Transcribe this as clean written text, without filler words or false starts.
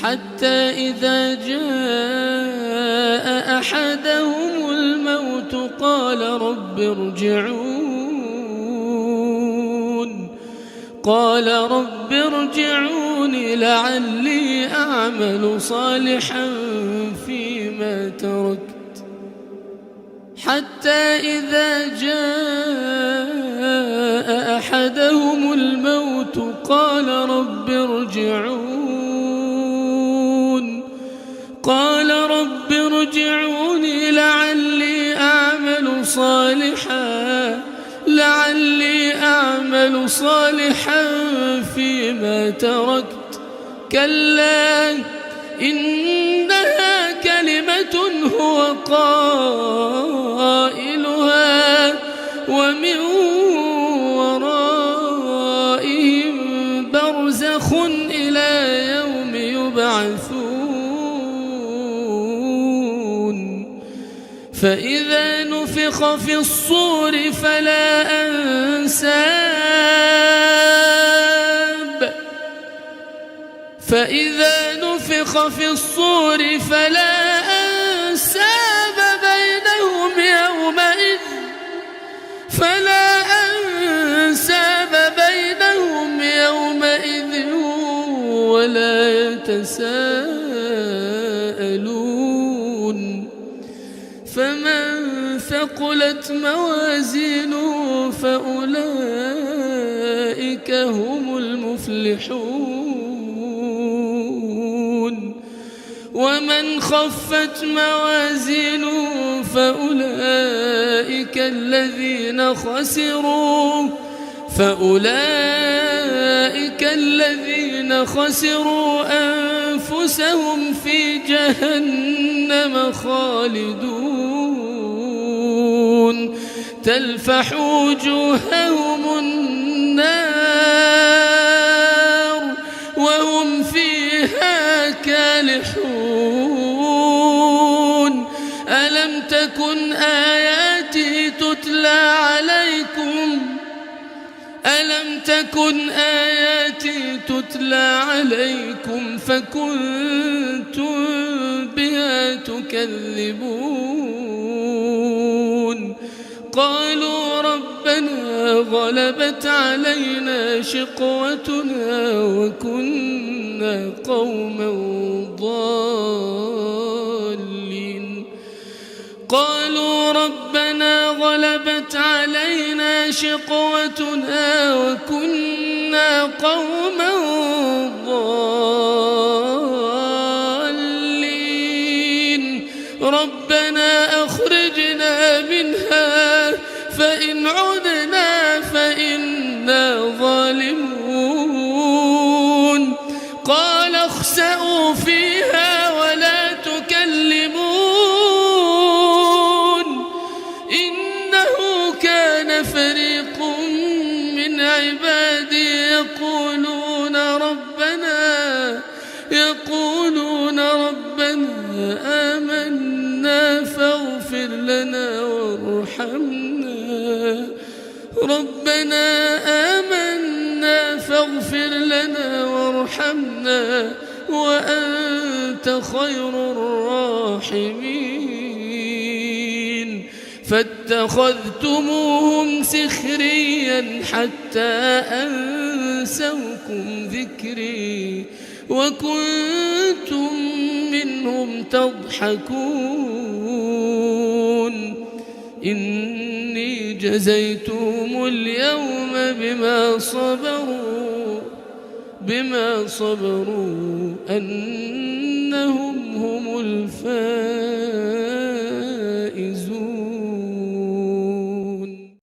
حتى إذا جاء أحدهم الموت قال رب ارجعون لعلي أعمل صالحا فيما تركت حتى إذا جاء أحدهم الموت قال رب ارجعون لعلي أعمل صالحا فيما تركت كلا إنها كلمة هو قائلها ومن ورائهم برزخ إلى يوم يبعثون فإذا نفخ في الصور فلا أنساب بينهم يومئذ ولا يتساءلون فمن ثقلت موازينه فأولئك هم المفلحون ومن خفت موازينه فأولئك الذين خسروا أنفسهم في جهنم خالدون تلفح وجوههم النار وهم فيها كالحون ألم تكن آياتي تتلى عليكم فكنتم بها تكذبون قالوا ربنا غلبت علينا شقوتنا وكنا قوما ضالين ربنا أخرجنا منها فإن عدنا فإنا ظالمون قال اخسئوا فيها ولا تكلمون إنه كان فريق من عبادي يقولون ربنا آمنا فاغفر لنا وارحمنا وأنت خير الراحمين فاتخذتموهم سخريا حتى أنسوكم ذكري وكنتم منهم تضحكون إني جزيتهم اليوم بما صبروا أنهم هم الفائزون.